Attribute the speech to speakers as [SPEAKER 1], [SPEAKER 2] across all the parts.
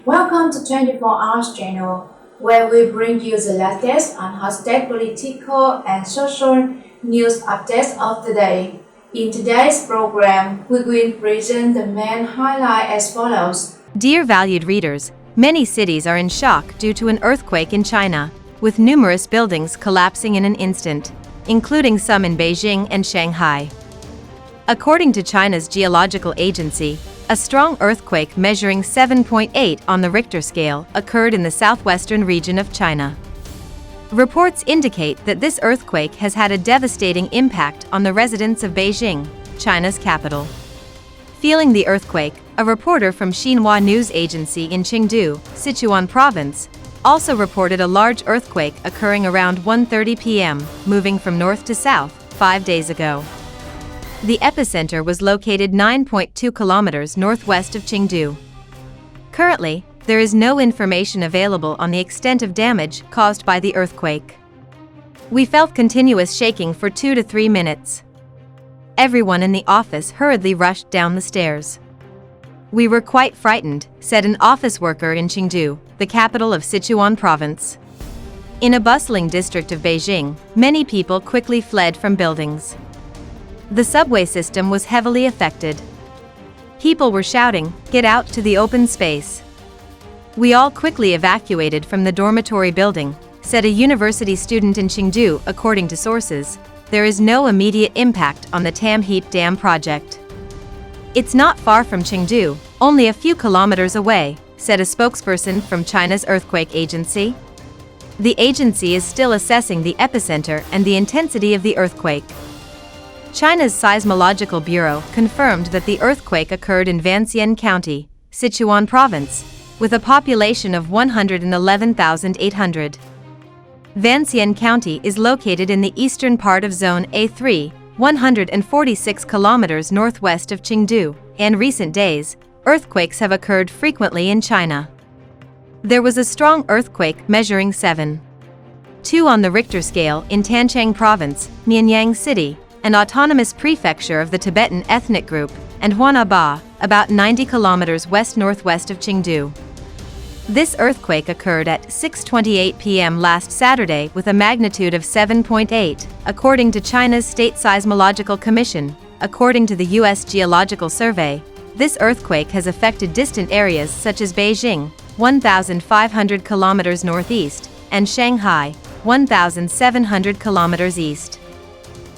[SPEAKER 1] Welcome to 24 Hours channel, where we bring you the latest on hot political and social news updates of the day. In today's program, we will present the main highlight as follows.
[SPEAKER 2] Dear valued readers, many cities are in shock due to an earthquake in China, with numerous buildings collapsing in an instant, including some in Beijing and Shanghai. According to China's geological agency, a strong earthquake measuring 7.8 on the Richter scale occurred in the southwestern region of China. Reports indicate that this earthquake has had a devastating impact on the residents of Beijing, China's capital. Feeling the earthquake, a reporter from Xinhua news agency in Chengdu, Sichuan province, also reported a large earthquake occurring around 1:30 p.m., moving from north to south, 5 days ago. The epicenter was located 9.2 kilometers northwest of Chengdu. Currently, there is no information available on the extent of damage caused by the earthquake. We felt continuous shaking for 2 to 3 minutes. Everyone in the office hurriedly rushed down the stairs. We were quite frightened, said an office worker in Chengdu, the capital of Sichuan province. In a bustling district of Beijing, many people quickly fled from buildings. The subway system was heavily affected. People were shouting, "Get out to the open space." We all quickly evacuated from the dormitory building, said a university student in Chengdu. According to sources, there is no immediate impact on the Tamheap Dam project. It's not far from Chengdu, only a few kilometers away, said a spokesperson from China's earthquake agency. The agency is still assessing the epicenter and the intensity of the earthquake. China's Seismological Bureau confirmed that the earthquake occurred in Valenciennes County, Sichuan province, with a population of 111,800. Valenciennes County is located in the eastern part of Zone A3, 146 kilometers northwest of Chengdu. In recent days, earthquakes have occurred frequently in China. There was a strong earthquake measuring 7.2 on the Richter scale in Tanchang Province, Mianyang City, an autonomous prefecture of the Tibetan ethnic group, and Huanaba, about 90 kilometers west-northwest of Chengdu. This earthquake occurred at 6:28 p.m. last Saturday with a magnitude of 7.8, according to China's State Seismological Commission. According to the U.S. Geological Survey, this earthquake has affected distant areas such as Beijing, 1,500 kilometers northeast, and Shanghai, 1,700 kilometers east.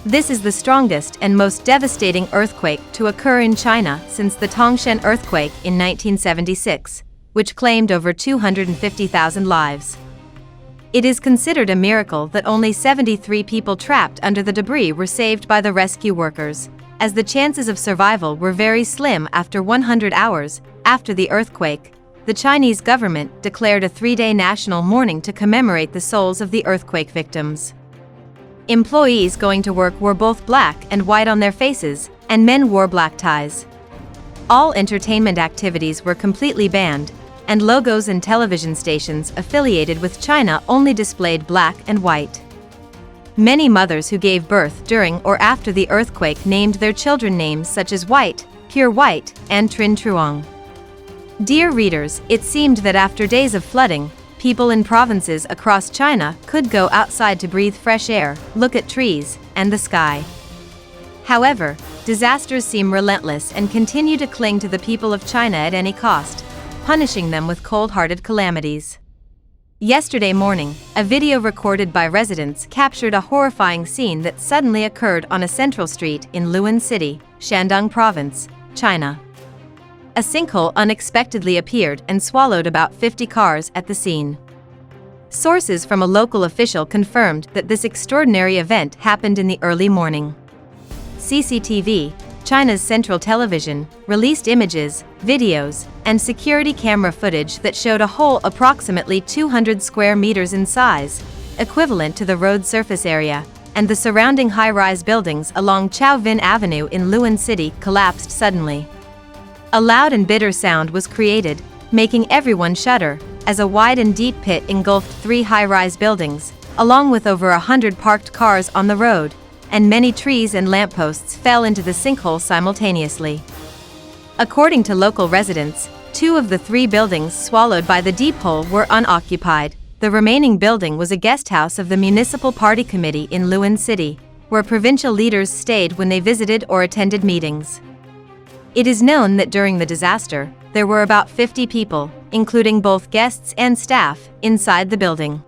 [SPEAKER 2] This is the strongest and most devastating earthquake to occur in China since the Tangshan earthquake in 1976, which claimed over 250,000 lives. It is considered a miracle that only 73 people trapped under the debris were saved by the rescue workers, as the chances of survival were very slim. After 100 hours after the earthquake, the Chinese government declared a 3-day national mourning to commemorate the souls of the earthquake victims. Employees going to work wore both black and white on their faces, and men wore black ties. All entertainment activities were completely banned, and logos and television stations affiliated with China only displayed black and white. Many mothers who gave birth during or after the earthquake named their children names such as White, Pure White, and Trin Truong. Dear readers, it seemed that after days of flooding, people in provinces across China could go outside to breathe fresh air, look at trees, and the sky. However, disasters seem relentless and continue to cling to the people of China at any cost, punishing them with cold-hearted calamities. Yesterday morning, a video recorded by residents captured a horrifying scene that suddenly occurred on a central street in Luan City, Shandong Province, China. A sinkhole unexpectedly appeared and swallowed about 50 cars at the scene. Sources from a local official confirmed that this extraordinary event happened in the early morning. CCTV, China's central television, released images, videos, and security camera footage that showed a hole approximately 200 square meters in size, equivalent to the road surface area, and the surrounding high-rise buildings along Chao Vin Avenue in Luan City collapsed suddenly. A loud and bitter sound was created, making everyone shudder, as a wide and deep pit engulfed 3 high-rise buildings, along with over 100 parked cars on the road, and many trees and lampposts fell into the sinkhole simultaneously. According to local residents, 2 of the 3 buildings swallowed by the deep hole were unoccupied. The remaining building was a guest house of the Municipal Party Committee in Luan City, where provincial leaders stayed when they visited or attended meetings. It is known that during the disaster, there were about 50 people, including both guests and staff, inside the building.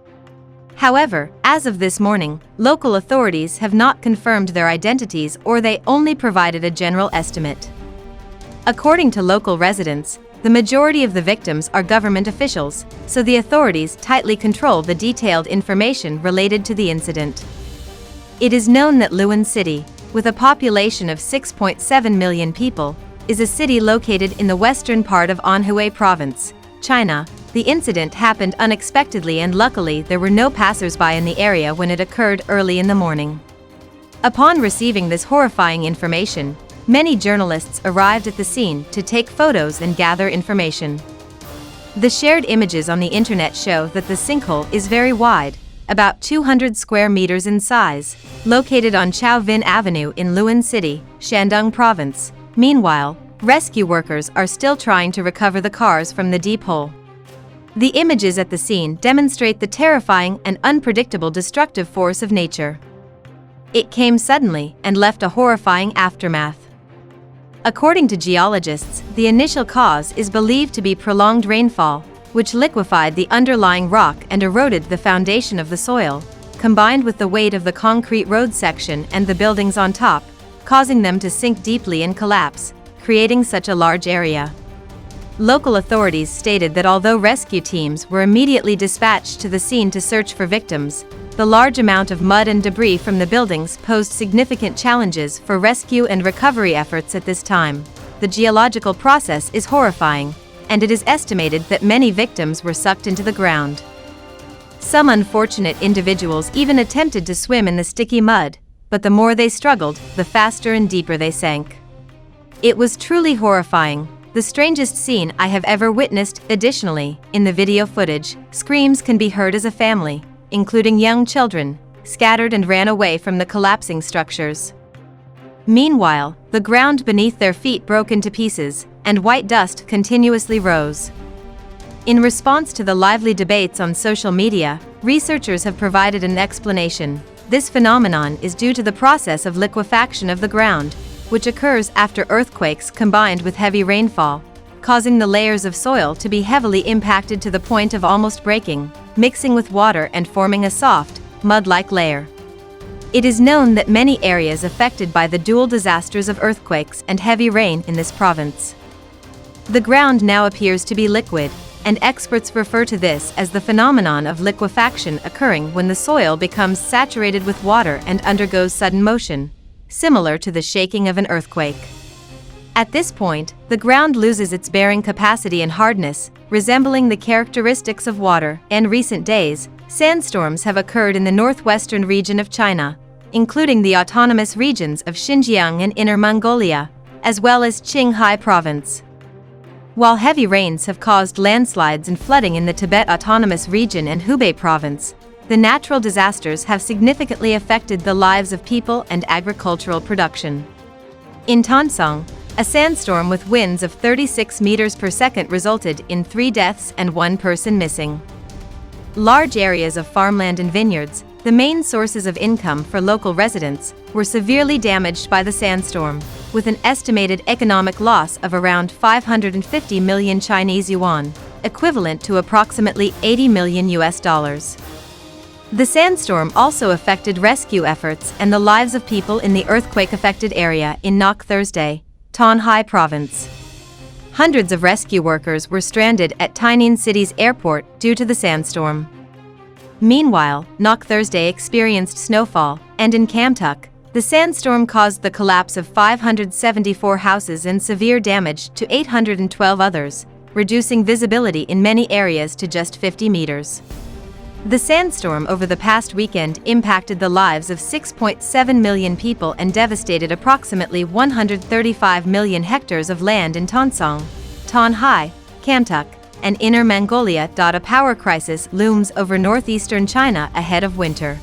[SPEAKER 2] However, as of this morning, local authorities have not confirmed their identities, or they only provided a general estimate. According to local residents, the majority of the victims are government officials, so the authorities tightly control the detailed information related to the incident. It is known that Luan City, with a population of 6.7 million people, is a city located in the western part of Anhui Province, China. The incident happened unexpectedly, and luckily there were no passers-by in the area when it occurred early in the morning. Upon receiving this horrifying information, many journalists arrived at the scene to take photos and gather information. The shared images on the internet show that the sinkhole is very wide, about 200 square meters in size, located on Chao Vin Avenue in Luan City, Shandong Province. Meanwhile, rescue workers are still trying to recover the cars from the deep hole. The images at the scene demonstrate the terrifying and unpredictable destructive force of nature. It came suddenly and left a horrifying aftermath. According to geologists, the initial cause is believed to be prolonged rainfall, which liquefied the underlying rock and eroded the foundation of the soil, combined with the weight of the concrete road section and the buildings on top, causing them to sink deeply and collapse, creating such a large area. Local authorities stated that although rescue teams were immediately dispatched to the scene to search for victims, the large amount of mud and debris from the buildings posed significant challenges for rescue and recovery efforts at this time. The geological process is horrifying, and it is estimated that many victims were sucked into the ground. Some unfortunate individuals even attempted to swim in the sticky mud, but the more they struggled, the faster and deeper they sank. It was truly horrifying, the strangest scene I have ever witnessed. Additionally, in the video footage, screams can be heard as a family, including young children, scattered and ran away from the collapsing structures. Meanwhile, the ground beneath their feet broke into pieces, and white dust continuously rose. In response to the lively debates on social media, researchers have provided an explanation. This phenomenon is due to the process of liquefaction of the ground, which occurs after earthquakes combined with heavy rainfall, causing the layers of soil to be heavily impacted to the point of almost breaking, mixing with water and forming a soft, mud-like layer. It is known that many areas affected by the dual disasters of earthquakes and heavy rain in this province. The ground now appears to be liquid, and experts refer to this as the phenomenon of liquefaction occurring when the soil becomes saturated with water and undergoes sudden motion, similar to the shaking of an earthquake. At this point, the ground loses its bearing capacity and hardness, resembling the characteristics of water. In recent days, sandstorms have occurred in the northwestern region of China, including the autonomous regions of Xinjiang and Inner Mongolia, as well as Qinghai Province. While heavy rains have caused landslides and flooding in the Tibet Autonomous Region and Hubei Province, the natural disasters have significantly affected the lives of people and agricultural production. In Tansong, a sandstorm with winds of 36 meters per second resulted in 3 deaths and 1 person missing. Large areas of farmland and vineyards, the main sources of income for local residents, were severely damaged by the sandstorm, with an estimated economic loss of around 550 million Chinese yuan, equivalent to approximately $80 million. The sandstorm also affected rescue efforts and the lives of people in the earthquake-affected area in Nok Thursday, Tonhai Province. Hundreds of rescue workers were stranded at Tainan City's airport due to the sandstorm. Meanwhile, Nok Thursday experienced snowfall, and in Kamtuk, the sandstorm caused the collapse of 574 houses and severe damage to 812 others, reducing visibility in many areas to just 50 meters. The sandstorm over the past weekend impacted the lives of 6.7 million people and devastated approximately 135 million hectares of land in Tansong, Tonhai, Kamtuk, and Inner Mongolia. A power crisis looms over northeastern China ahead of winter.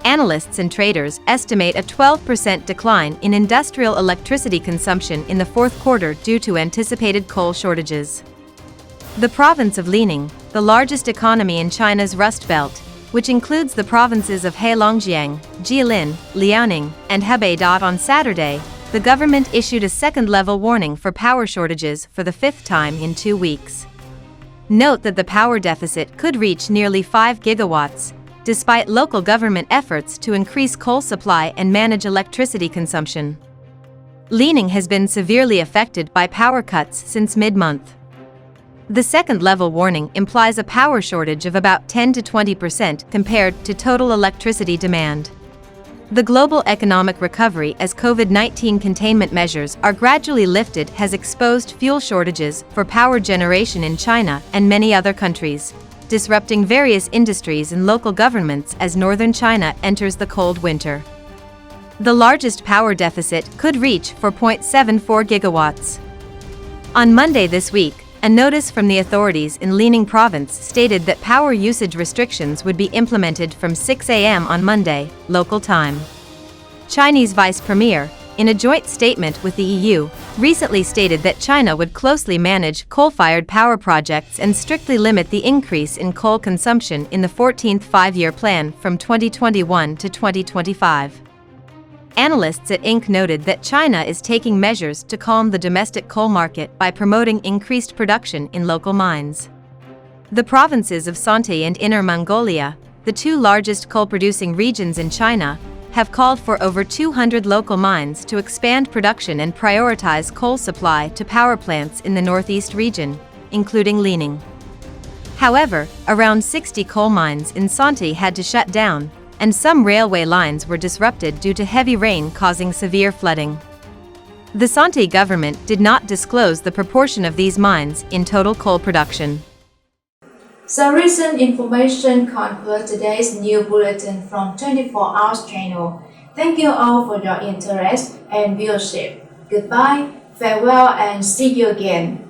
[SPEAKER 2] Analysts and traders estimate a 12% decline in industrial electricity consumption in the fourth quarter due to anticipated coal shortages. The province of Lining, the largest economy in China's Rust Belt, which includes the provinces of Heilongjiang, Jilin, Liaoning, and Hebei. On Saturday, the government issued a second-level warning for power shortages for the fifth time in 2 weeks. Note that the power deficit could reach nearly 5 gigawatts, despite local government efforts to increase coal supply and manage electricity consumption. Lining has been severely affected by power cuts since mid-month. The second-level warning implies a power shortage of about 10 to 20% compared to total electricity demand. The global economic recovery as COVID-19 containment measures are gradually lifted has exposed fuel shortages for power generation in China and many other countries, disrupting various industries and local governments as northern China enters the cold winter. The largest power deficit could reach 4.74 gigawatts. On Monday this week, a notice from the authorities in Lining province stated that power usage restrictions would be implemented from 6 a.m. on Monday, local time. Chinese Vice Premier, in a joint statement with the EU, recently stated that China would closely manage coal-fired power projects and strictly limit the increase in coal consumption in the 14th five-year plan from 2021 to 2025. Analysts at Inc. noted that China is taking measures to calm the domestic coal market by promoting increased production in local mines. The provinces of Shanxi and Inner Mongolia, the two largest coal-producing regions in China, have called for over 200 local mines to expand production and prioritize coal supply to power plants in the northeast region, including Lining. However, around 60 coal mines in Shanxi had to shut down, and some railway lines were disrupted due to heavy rain causing severe flooding. The Shanxi government did not disclose the proportion of these mines in total coal production.
[SPEAKER 1] So recent information concludes today's new bulletin from 24 Hours channel. Thank you all for your interest and viewership. Goodbye, farewell, and see you again.